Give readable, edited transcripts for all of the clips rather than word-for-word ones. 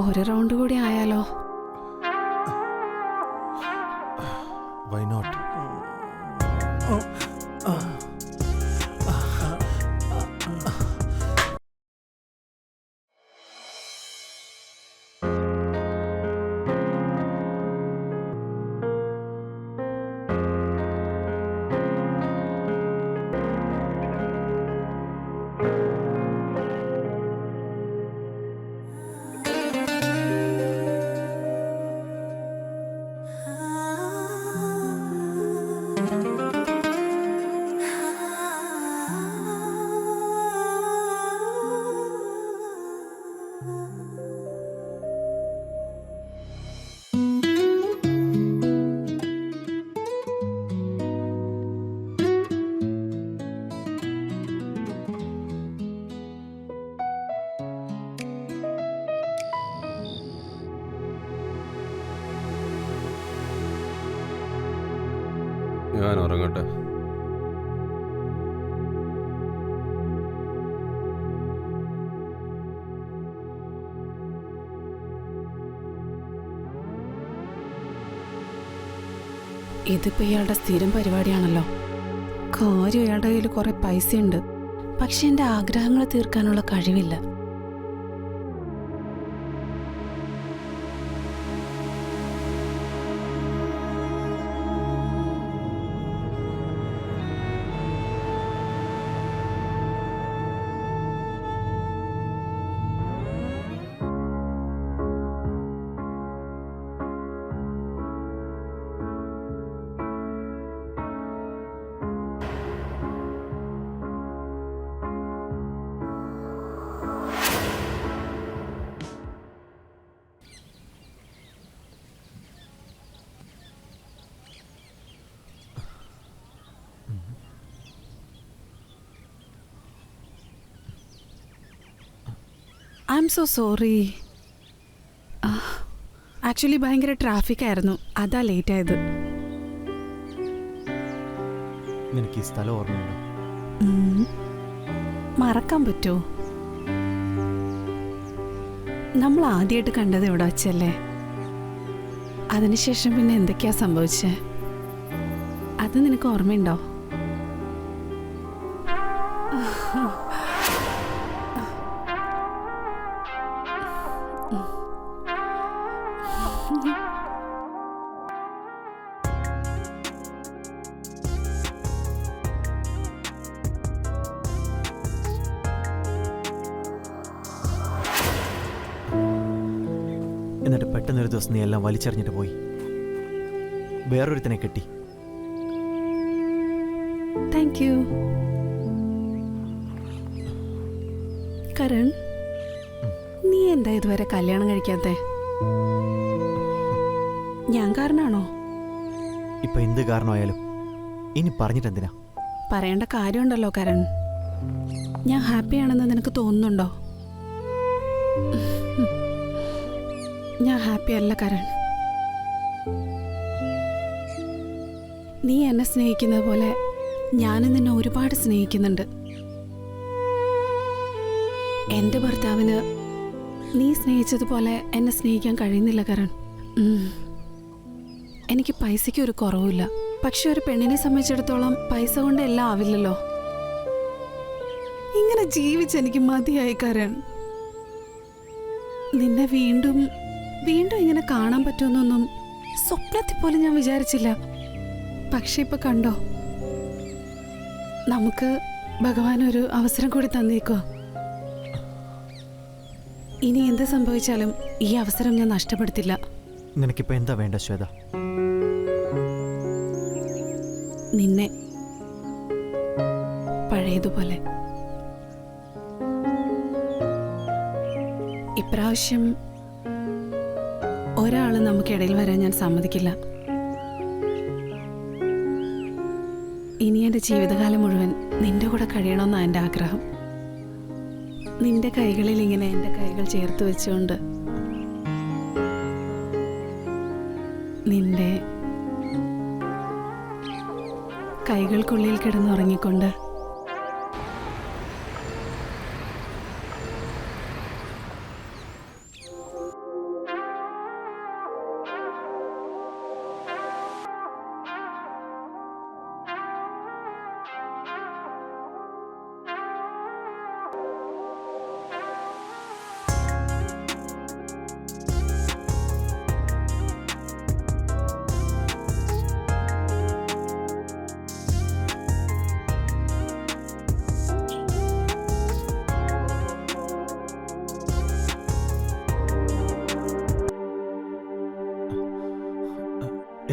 ഒരു റൗണ്ട് കൂടി ആയാലോ? Why not? ഞാൻ ഉറങ്ങട്ടെ. ഇതിപ്പോ ഇയാളുടെ സ്ഥിരം പരിപാടിയാണല്ലോ. കാര്യം ഇയാളുടെ കയ്യിൽ കുറെ പൈസയുണ്ട്, പക്ഷെ എൻ്റെ ആഗ്രഹങ്ങൾ തീർക്കാനുള്ള കഴിവില്ല. I M so sorry. Actually ഭയങ്കര ട്രാഫിക് ആയിരുന്നു, അതാ ലേറ്റ് ആയത്. നിനക്ക് ഈ സ്ഥലം ഓർമ്മയുണ്ടോ? മറക്കാൻ പറ്റുമോ? നമ്മൾ ആദ്യമായിട്ട് കണ്ടത് ഇവിടെ വച്ചല്ലേ? അതിനുശേഷം പിന്നെ എന്തൊക്കെയാ സംഭവിച്ചേ? അത് നിനക്ക് ഓർമ്മയുണ്ടോ? എന്നിട്ട് പെട്ടെന്നൊരു ദിവസം നീ എല്ലാം വലിച്ചെറിഞ്ഞിട്ട് പോയി, വേറൊരുത്തനെ കെട്ടി. Thank you Karan. നീ എന്താ ഇതുവരെ കല്യാണം കഴിക്കാത്തെ? ഞാൻ കാരണാണോ? ഇപ്പൊ എന്ത് കാരണമായാലും ഇനി പറഞ്ഞിട്ടെന്തിനാ? പറയേണ്ട കാര്യമുണ്ടല്ലോ കരൺ. ഞാൻ ഹാപ്പിയാണെന്ന് നിനക്ക് തോന്നുന്നുണ്ടോ? ഞാൻ ഹാപ്പി അല്ല കരൺ. നീ എന്നെ സ്നേഹിക്കുന്നത് പോലെ ഞാനും നിന്നെ ഒരുപാട് സ്നേഹിക്കുന്നുണ്ട്. എൻ്റെ ഭർത്താവിന് നീ സ്നേഹിച്ചതുപോലെ എന്നെ സ്നേഹിക്കാൻ കഴിയുന്നില്ല കരൺ. എനിക്ക് പൈസയ്ക്ക് ഒരു കുറവുമില്ല, പക്ഷെ ഒരു പെണ്ണിനെ സംബന്ധിച്ചിടത്തോളം പൈസ കൊണ്ട് എല്ലാം ആവില്ലല്ലോ. ഇങ്ങനെ ജീവിച്ചെനിക്ക് മതിയായി കരൺ. നിന്നെ വീണ്ടും വീണ്ടും ഇങ്ങനെ കാണാൻ പറ്റുമെന്നൊന്നും സ്വപ്നത്തിൽ പോലും ഞാൻ വിചാരിച്ചില്ല. പക്ഷെ ഇപ്പൊ കണ്ടോ, നമുക്ക് ഭഗവാൻ ഒരു അവസരം കൂടി തന്നേക്കോ. ഇനി എന്ത് സംഭവിച്ചാലും ഈ അവസരം ഞാൻ നഷ്ടപ്പെടുത്തില്ല. നിനക്കിപ്പോ എന്താ വേണ്ട ശ്വേത? നിന്നെ പഴയതുപോലെ. ഇപ്രാവശ്യം ഒരാള് നമുക്കിടയിൽ വരാൻ ഞാൻ സമ്മതിക്കില്ല. ഇനി എൻ്റെ ജീവിതകാലം മുഴുവൻ നിന്റെ കൂടെ കഴിയണമെന്നാണ് എൻ്റെ ആഗ്രഹം. നിന്റെ കൈകളിൽ ഇങ്ങനെ എൻ്റെ കൈകൾ ചേർത്ത് വെച്ചുകൊണ്ട്, നിന്റെ കൈകൾക്കുള്ളിൽ കിടന്നുറങ്ങിക്കൊണ്ട്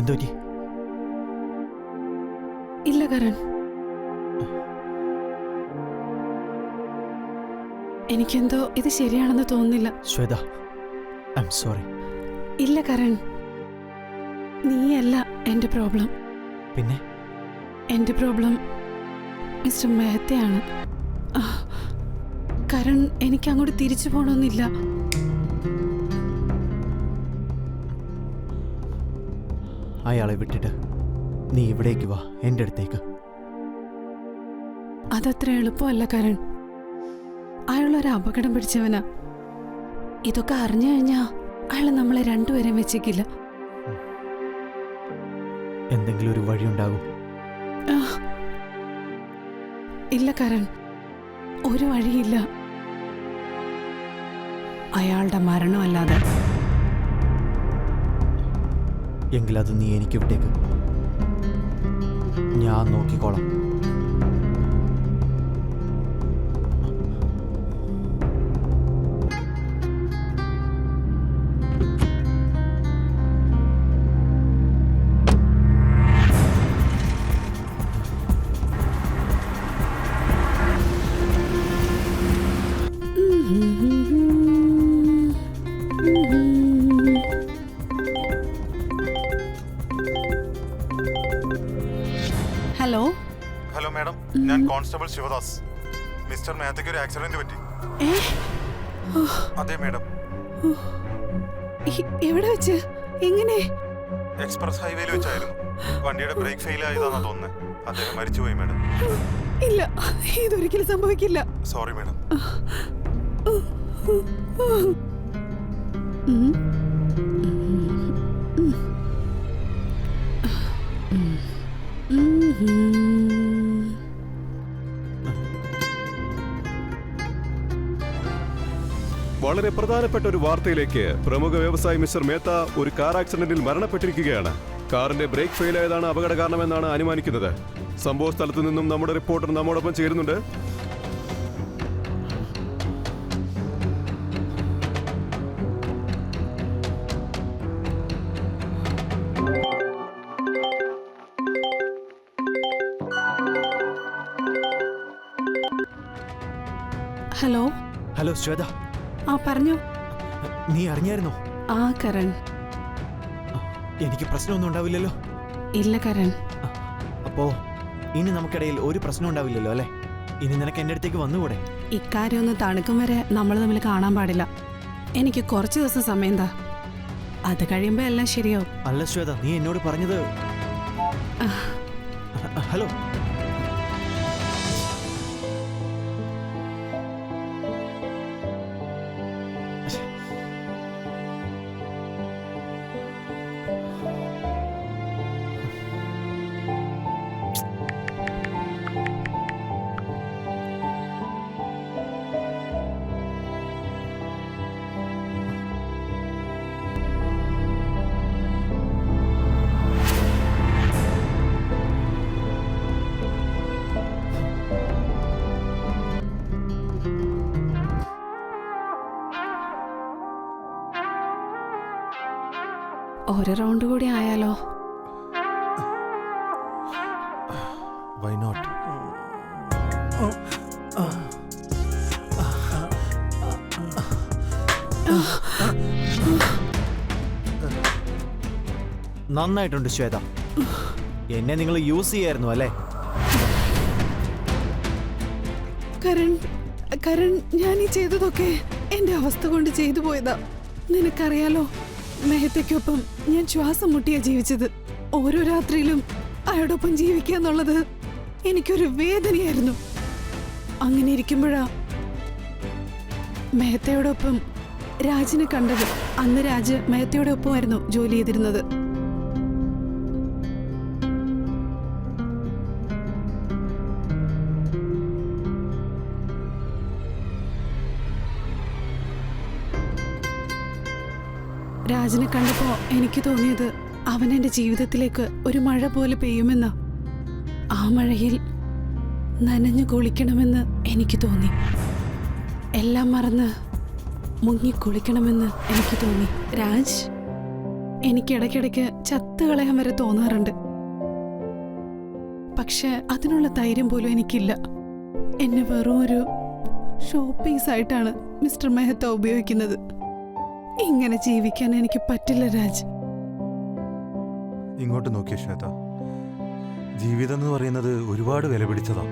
എന്തോ പറ്റി? ഇല്ല കരൺ, എനിക്കെന്തോ ഇത് ശരിയാണെന്ന് തോന്നുന്നില്ല. Shweta, I am sorry. ഇല്ല കരൺ, നീയല്ല എൻ്റെ പ്രോബ്ലം. പിന്നെ എൻ്റെ പ്രോബ്ലം മിസ്റ്റർ മെഹത്തയാണ്. കരൺ, എനിക്ക് അങ്ങോട്ട് തിരിച്ചു പോകണമെന്നില്ല. അയാളെ വിട്ടിട്ട് നീ ഇവിടേക്ക് വാ, എൻ്റെ അടുത്തേക്ക്. അതത്ര എളുപ്പമല്ല കരൺ. അയാളൊരു അപകടം പിടിച്ചവനാ. ഇതൊക്കെ അറിഞ്ഞു കഴിഞ്ഞാ അയാൾ നമ്മളെ രണ്ടുപേരെയും വെച്ചേക്കില്ല. എന്തെങ്കിലും ഒരു വഴിയുണ്ടാകും. ഇല്ല കരൺ, ഒരു വഴിയില്ല. അയാളുടെ മരണമല്ലാതെ. എങ്കിലത് നീ എനിക്ക് വിട്ടേക്ക്, ഞാൻ നോക്കിക്കോളാം. ഹലോ. ഹലോ മാഡം, ഞാൻ കോൺസ്റ്റബിൾ ശിവദാസ്. മിസ്റ്റർ മേത്തയ്ക്ക് ഒരു ആക്സിഡന്റ് പറ്റി. അതെ മാഡം. എവിടെ വെച്ച്? എങ്ങനെ? എക്സ്പ്രസ് ഹൈവേയിൽ വെച്ചായിരുന്നു. വണ്ടിയുടെ ബ്രേക്ക് ഫെയിൽ ആയതാണെന്ന് തോന്നുന്നത്. അദ്ദേഹം മരിച്ചുപോയി മാഡം. ഇല്ല, ഇതൊരിക്കലും സംഭവിക്കില്ല. Sorry madam. വളരെ പ്രധാനപ്പെട്ട ഒരു വാർത്തയിലേക്ക്. പ്രമുഖ വ്യവസായി മിസ്റ്റർ മേത്ത ഒരു കാർ ആക്സിഡന്റിൽ മരണപ്പെട്ടിരിക്കുകയാണ്. കാറിന്റെ ബ്രേക്ക് ഫെയിൽ ആയതാണ് അപകട കാരണമെന്നാണ് അനുമാനിക്കുന്നത്. സംഭവ സ്ഥലത്തു നിന്നും നമ്മുടെ റിപ്പോർട്ടർ നമ്മോടൊപ്പം ചേരുന്നുണ്ട്. ഹലോ. ഹലോ ശ്വേത, പറഞ്ഞു. നീ അറിഞ്ഞായിരുന്നോ? കരൺ. എനിക്ക് പ്രശ്നമൊന്നും ഉണ്ടാവില്ലല്ലോ? ഇല്ല കരൺ. അപ്പോ ഇനി നമുക്കിടയിൽ ഒരു പ്രശ്നം ഉണ്ടാവില്ലല്ലോ അല്ലേ? ഇനി നിനക്ക് എൻ്റെ അടുത്തേക്ക് വന്നുകൂടെ? ഇക്കാര്യം ഒന്ന് തണുക്കും വരെ നമ്മൾ തമ്മിൽ കാണാൻ പാടില്ല. എനിക്ക് കുറച്ച് ദിവസം സമയം താ, അത് കഴിയുമ്പോ എല്ലാം ശരിയാവും. അല്ല ശ്വേത, നീ എന്നോട് പറഞ്ഞത്. ഹലോ. ഒരു റൗണ്ട് കൂടി ആയാലോ? Why not? നന്നായിട്ടുണ്ട് ശ്വേത. എന്നെ നിങ്ങൾ യൂസ് ചെയ്യായിരുന്നു അല്ലേ? കരൺ, ഞാൻ ഈ ചെയ്തതൊക്കെ എന്റെ അവസ്ഥ കൊണ്ട് ചെയ്തു പോയതാ. നിനക്കറിയാലോ, മെഹത്തയ്ക്കൊപ്പം ഞാൻ ശ്വാസം മുട്ടിയാ ജീവിച്ചത്. ഓരോ രാത്രിയിലും അയാളോടൊപ്പം ജീവിക്കുക എന്നുള്ളത് എനിക്കൊരു വേദനയായിരുന്നു. അങ്ങനെ ഇരിക്കുമ്പോഴാ മെഹത്തയോടൊപ്പം രാജിനെ കണ്ടത്. അന്ന് രാജ് മെഹത്തയോടൊപ്പമായിരുന്നു ജോലി ചെയ്തിരുന്നത്. രാജിനെ കണ്ടപ്പോ എനിക്ക് തോന്നിയത് അവൻ എൻ്റെ ജീവിതത്തിലേക്ക് ഒരു മഴ പോലെ പെയ്യുമെന്ന്. ആ മഴയിൽ നനഞ്ഞു കുളിക്കണമെന്ന് എനിക്ക് തോന്നി. എല്ലാം മറന്ന് മുങ്ങി കുളിക്കണമെന്ന് എനിക്ക് തോന്നി. രാജ്, എനിക്കിടയ്ക്കിടയ്ക്ക് ചത്തുകളയാൻ വരെ തോന്നാറുണ്ട്. പക്ഷെ അതിനുള്ള ധൈര്യം പോലും എനിക്കില്ല. എന്നെ വെറും ഒരു ഷോ പീസായിട്ടാണ് മിസ്റ്റർ മെഹ്ത്ത ഉപയോഗിക്കുന്നത്. ഇങ്ങനെ ജീവിക്കാൻ എനിക്ക് പറ്റില്ല രാജ്. ഇങ്ങോട്ട് നോക്കിയ ശ്വേത, ജീവിതം എന്ന് പറയുന്നത് ഒരുപാട് വില പിടിച്ചതാ.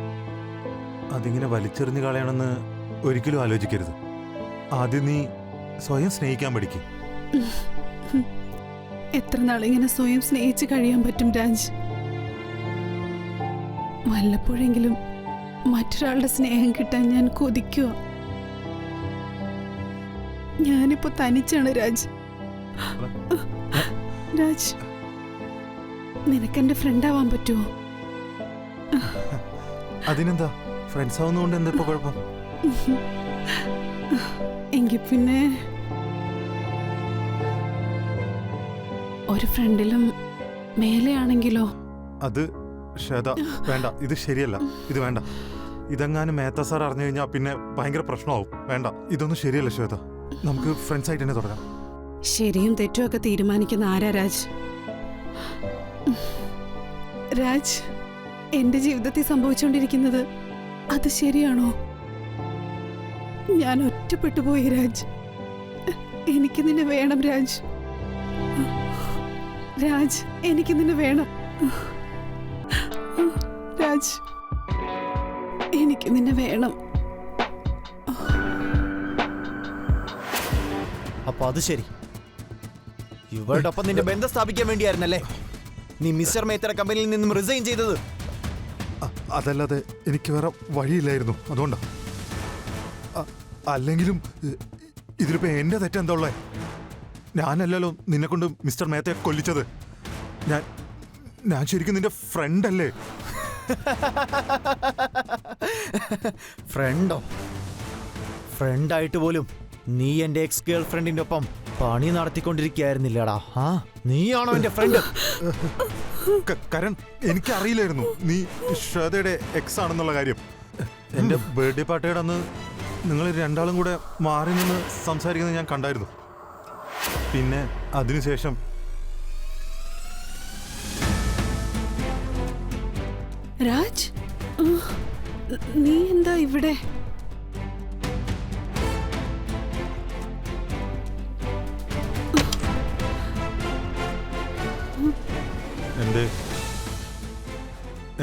അതിങ്ങനെ വലിച്ചെറിഞ്ഞു കളയണമെന്ന് ഒരിക്കലും ആലോചിക്കരുത്. ആദ്യം നീ സ്വയം സ്നേഹിക്കാൻ പഠിക്കും. എത്ര നാളിങ്ങനെ സ്വയം സ്നേഹിച്ച് കഴിയാൻ പറ്റും രാജ്? വല്ലപ്പോഴെങ്കിലും മറ്റൊരാളുടെ സ്നേഹം കിട്ടാൻ ഞാൻ കൊതിക്കുക. ഞാനിപ്പോ തനിച്ചാണ് രാജ്. രാജ്, നിനക്കെന്റെ ഫ്രണ്ടാവാൻ പറ്റുമോ? അതിനെന്താ, ഫ്രണ്ട്സ് ആവുന്നതുകൊണ്ട് എന്താ ഇപ്പൊ കുഴപ്പം? എങ്കിൽ പിന്നെ ഒരു ഫ്രണ്ടിലും മേലെയാണെങ്കിലോ? അത് ശ്വേത വേണ്ട, ഇത് ശരിയല്ല, ഇത് വേണ്ട. ഇതെങ്ങാനും മേത്ത സാർ അറിഞ്ഞു കഴിഞ്ഞാൽ പിന്നെ ഭയങ്കര പ്രശ്നമാവും. വേണ്ട, ഇതൊന്നും ശരിയല്ല ശ്വേത. നമുക്ക് ഫ്രണ്ട്സ് ആയിട്ട് തന്നെ തുടരാം. ശരിയും തെറ്റും ഒക്കെ തീരുമാനിക്കുന്ന ആരാ രാജ്? രാജ്, എന്റെ ജീവിതത്തിൽ സംഭവിച്ചുകൊണ്ടിരിക്കുന്നത് അത് ശരിയാണോ? ഞാൻ ഒറ്റപ്പെട്ടു പോയി രാജ്. എനിക്ക് നിന്നെ വേണം രാജ്. രാജ്, എനിക്ക് നിന്നെ വേണം രാജ്. എനിക്ക് നിന്നെ വേണം. അപ്പൊ അത് ശരി, ഇവരുടെ ഒപ്പം നിന്റെ ബന്ധം സ്ഥാപിക്കാൻ വേണ്ടിയായിരുന്നല്ലേ നീ മിസ്റ്റർ മേത്തയുടെ കമ്പനിയിൽ നിന്നും റിസൈൻ ചെയ്തത്? അതല്ലാതെ എനിക്ക് വേറെ വഴിയില്ലായിരുന്നു, അതുകൊണ്ടാ. അല്ലെങ്കിലും ഇതിലിപ്പോ എന്റെ തെറ്റെന്താ ഉള്ളേ? ഞാനല്ലല്ലോ നിന്നെ കൊണ്ട് മിസ്റ്റർ മേത്തയെ കൊല്ലിച്ചത്. ഞാൻ ശരിക്കും നിന്റെ ഫ്രണ്ട് അല്ലേ? ഫ്രണ്ടോ? ഫ്രണ്ടായിട്ട് പോലും നീ എന്റെ എക്സ് ഗേൾ ഫ്രണ്ടിന്റെ ഒപ്പം പണി നടത്തിക്കൊണ്ടിരിക്കുകയായിരുന്നില്ലടാ. ആ, നീയാണോ എന്റെ ഫ്രണ്ട്? കരൺ, എനിക്കറിയില്ലായിരുന്നു നീ ശ്വേതയുടെ എക്സ് ആണെന്നുള്ള കാര്യം. എന്റെ ബർത്ത്ഡേ പാർട്ടിയുടെ അന്ന് നിങ്ങൾ രണ്ടാളും കൂടെ മാറി നിന്ന് സംസാരിക്കുന്നത് ഞാൻ കണ്ടായിരുന്നു. പിന്നെ അതിനുശേഷം രാജ്, നീ എന്താ ഇവിടെ?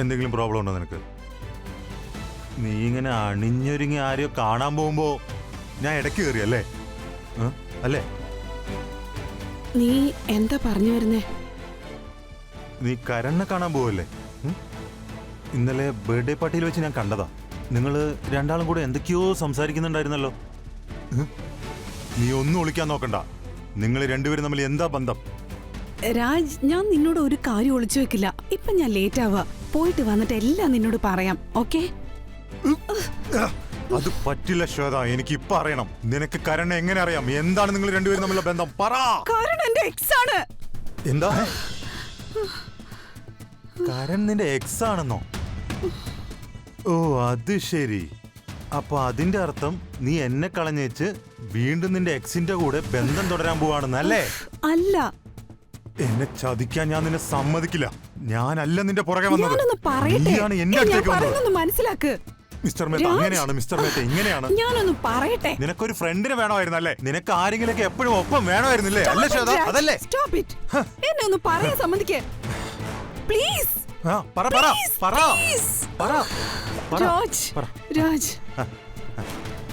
എന്തെങ്കിലും പ്രോബ്ലം ഉണ്ടോ നിനക്ക്? നീ ഇങ്ങനെ അണിഞ്ഞൊരുങ്ങി ആരെയോ കാണാൻ പോകുമ്പോ ഞാൻ ഇടയ്ക്ക് കയറിയല്ലേ? അല്ലേ? നീ എന്താ പറഞ്ഞു വരുന്നേ? നീ കരണ്ണെ കാണാൻ പോവല്ലേ? ഇന്നലെ ബർത്ത്ഡേ പാർട്ടിയിൽ വെച്ച് ഞാൻ കണ്ടതാ. നിങ്ങൾ രണ്ടാളും കൂടെ എന്തൊക്കെയോ സംസാരിക്കുന്നുണ്ടായിരുന്നല്ലോ. നീ ഒന്നും ഒളിക്കാൻ നോക്കണ്ട. നിങ്ങൾ രണ്ടുപേരും തമ്മിൽ എന്താ ബന്ധം? രാജ്, ഞാൻ നിന്നോട് ഒരു കാര്യം ഒളിച്ചു വെക്കില്ല. ഇപ്പൊ ഞാൻ ലേറ്റ് ആവാ. പോയിട്ട് വന്നിട്ട് എല്ലാം നിന്നോട് പറയാം, ഓക്കെ? അത് പറ്റില്ല ശ്വേത, എനിക്ക് ഇപ്പൊ അറിയണം. നിനക്ക് കരണ്ണെ എങ്ങനെ അറിയാം? എന്താണ് നിങ്ങൾ രണ്ടുപേരും തമ്മിലുള്ള ബന്ധം? പറ. കരൺ എന്റെ എക്സ് ആണ്. എന്താ? കരൺ നിന്റെ എക്സ് ആണെന്നോ? ഓ, അത് ശരി. അപ്പൊ അതിന്റെ അർത്ഥം നീ എന്നെ കളഞ്ഞേച്ച് വീണ്ടും നിന്റെ എക്സിന്റെ കൂടെ ബന്ധം തുടരാൻ പോവാണെന്നല്ലേ? അല്ല. എന്നെ ചതിക്കാൻ ഞാൻ നിന്നെ സമ്മതിക്കില്ല. ഞാനല്ല നിന്റെ പുറകെ വന്നത്. ഞാനൊന്ന് പറയട്ടെ. നീയാണ് എന്റെ അടുത്തേക്ക് വന്നത്. മനസ്സിലാക്ക് മിസ്റ്റർ മേത്ത അങ്ങനെയാണ്, മിസ്റ്റർ മേത്ത ഇങ്ങനെയാണ്. ഞാനൊന്ന് പറയട്ടെ. നിനക്കൊരു ഫ്രണ്ടിനെ വേണമായിരുന്നല്ലേ? നിനക്ക് ആരെങ്കിലൊക്കെ എപ്പോഴും ഒപ്പം വേണമായിരുന്നില്ലേ? അല്ലേ ശ്വേത? അതല്ലേ? Stop it. എന്നെ ഒന്ന് പറയാൻ സമ്മതിക്കേ പ്ലീസ്. രാജ്,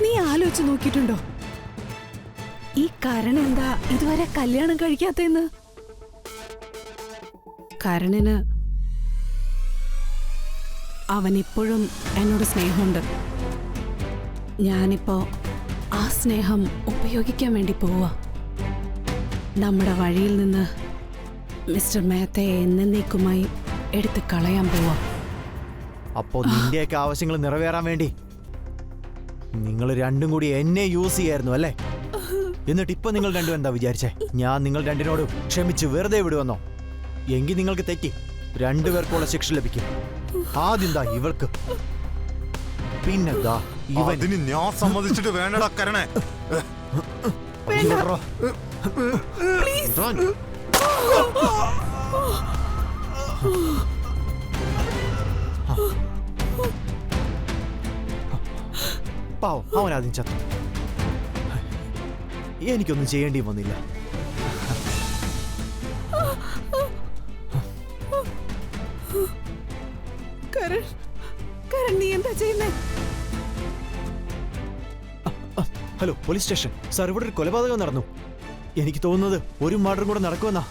നീ ആലോചിച്ച് നോക്കിയിട്ടുണ്ടോ ഈ കരൺ എന്താ ഇതുവരെ കല്യാണം കഴിക്കാത്തെന്ന്? കരണിന് അവനിപ്പോഴും എന്നോട് സ്നേഹമുണ്ട്. ഞാനിപ്പോ ആ സ്നേഹം ഉപയോഗിക്കാൻ വേണ്ടി പോവാ. നമ്മുടെ വഴിയിൽ നിന്ന് മിസ്റ്റർ മേത്തയെ എന്നേക്കുമായി എടുത്ത് കളയാൻ പോവാ. അപ്പോ നിന്റെയൊക്കെ ആവശ്യങ്ങൾ നിറവേറാൻ വേണ്ടി നിങ്ങൾ രണ്ടും കൂടി എന്നെ യൂസ് ചെയ്യായിരുന്നു അല്ലേ? എന്നിട്ട് ഇപ്പൊ നിങ്ങൾ രണ്ടും എന്താ വിചാരിച്ചേ? ഞാൻ നിങ്ങൾ രണ്ടിനോടും ക്ഷമിച്ച് വെറുതെ വിടുവന്നോ? എങ്കിൽ നിങ്ങൾക്ക് തെറ്റി. രണ്ടുപേർക്കുള്ള ശിക്ഷ ലഭിക്കും. ആദ്യം ദാ ഇവൾക്ക്, പിന്നെ ദാ ഇവന്. ഞാൻ സമ്മതിച്ചിട്ട് വേണ്ടടാ കരണേ. പാവം, അവനാദ്യം ചത്തു. എനിക്കൊന്നും ചെയ്യേണ്ടി വന്നില്ല. കരൺ, കരൺ, നീ എന്താ ചെയ്യുന്നേ? Hello, police station. സാർ, ഇവിടെ ഒരു കൊലപാതകം നടന്നു. എനിക്ക് തോന്നുന്നത് ഒരു മർഡറും കൂടെ നടക്കുമെന്നാ.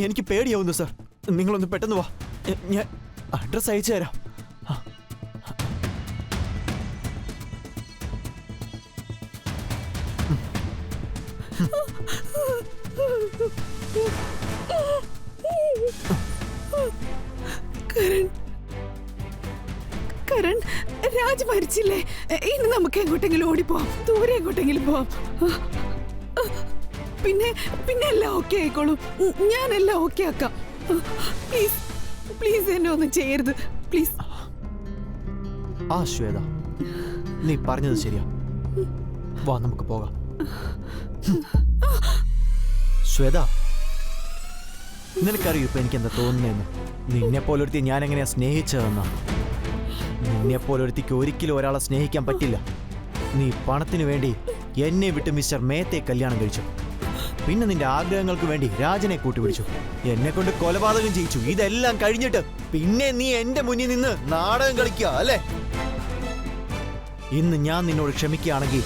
എനിക്ക് പേടിയാവുന്നു സാർ. നിങ്ങളൊന്ന് പെട്ടെന്ന് വാ. ഞാൻ അഡ്രസ് അയച്ചു തരാം. കരൺ, കരൺ, രാജ് മരിച്ചില്ലേ? ഇനി നമുക്ക് എങ്ങോട്ടെങ്കിലും ഓടിപ്പോവാം, ദൂരെ എങ്ങോട്ടെങ്കിലും പോവാം. പിന്നെ എല്ലാം ഓക്കെ ആയിക്കോളും. ഞാനെല്ലാം ഓക്കെ ആക്കാം. പ്ലീസ്, പ്ലീസ് എന്നെ ഒന്നും ചെയ്യരുത്, പ്ലീസ്. ആ ശ്വേത, നീ പറഞ്ഞത് ശരിയാ. വാ, നമുക്ക് പോകാം. ശ്വേത, നിനക്കറിയൂ ഇപ്പൊ എനിക്ക് എന്താ തോന്നുന്നതെന്ന്. നിന്നെ പോലൊരുത്തി ഞാൻ എങ്ങനെയാ സ്നേഹിച്ചതെന്നാ. നിന്നെ പോലൊരുത്തിക്ക് ഒരിക്കലും ഒരാളെ സ്നേഹിക്കാൻ പറ്റില്ല. നീ പണത്തിനു വേണ്ടി എന്നെ വിട്ട് മിസ്റ്റർ മേത്തെ കല്യാണം കഴിച്ചു. പിന്നെ നിന്റെ ആഗ്രഹങ്ങൾക്ക് വേണ്ടി രാജനെ കൂട്ടുപിടിച്ചു. എന്നെ കൊണ്ട് കൊലപാതകം ചെയ്യിച്ചു. ഇതെല്ലാം കഴിഞ്ഞിട്ട് പിന്നെ നീ എന്റെ മുന്നിൽ നിന്ന് നാടകം കളിക്കുക അല്ലേ? ഇന്ന് ഞാൻ നിന്നോട് ക്ഷമിക്കുകയാണെങ്കിൽ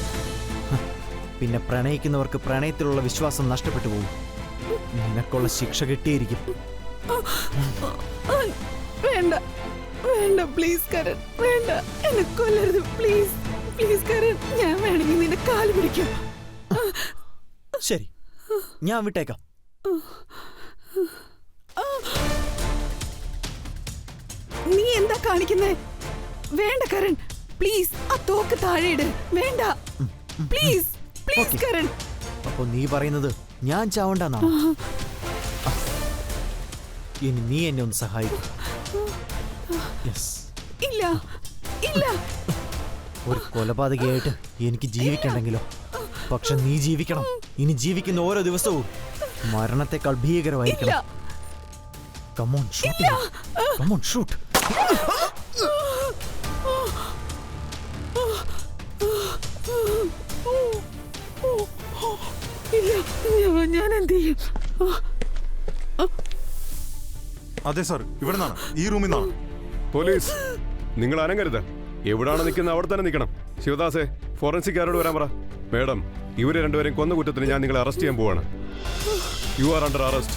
പിന്നെ പ്രണയിക്കുന്നവർക്ക് പ്രണയത്തിലുള്ള വിശ്വാസം നഷ്ടപ്പെട്ടു പോകും. നിനക്കുള്ള ശിക്ഷ കിട്ടിയിരിക്കും. വേണ്ട, വേണ്ട, പ്ലീസ് കരൺ, വേണ്ട, എന്നെ കൊല്ലരുത്, പ്ലീസ്, പ്ലീസ് കരൺ. ഞാൻ വേണമെങ്കിൽ നിന്റെ കാല് പിടിക്കാം. ശരി, ഞാൻ വിട്ടേക്കാം. നീ എന്താ കാണിക്കുന്നേ? വേണ്ട കരൺ, പ്ലീസ്, ആ തോക്ക് താഴെയിട്. വേണ്ട, പ്ലീസ്, പ്ലീസ് Okay. കരൺ. അപ്പൊ നീ പറയുന്നത് ഞാൻ ചാവണ്ടെന്നാണ്. ഇനി നീ എന്നെ ഒന്ന് സഹായിക്കും. യെസ്. ഇല്ല, ഇല്ല. ഒരു കൊലപാതകയായിട്ട് എനിക്ക് ജീവിക്കണ്ടെങ്കിലോ? പക്ഷെ നീ ജീവിക്കണം. ഇനി ജീവിക്കുന്ന ഓരോ ദിവസവും മരണത്തെക്കാൾ ഭീകരമായിരിക്കണം. Come on, shoot him. Come on, shoot. ഇല്ല, ഞാൻ എന്ത് ചെയ്യും? അതെ സാർ, ഇവിടെ നിന്നാണ്, ഈ റൂമിൽ നിന്നാണ്. പോലീസ്, നിങ്ങൾ അനങ്ങരുത്. എവിടാണ് നിൽക്കുന്നത് അവിടെ തന്നെ നിൽക്കണം. ശിവദാസേ, ഫോറൻസിക്കാരോട് വരാൻ പറ. മേഡം, ഇവരെ രണ്ടുപേരെയും കൊന്ന കുറ്റത്തിന് ഞാൻ നിങ്ങളെ അറസ്റ്റ് ചെയ്യാൻ പോവാണ്. You are under arrest.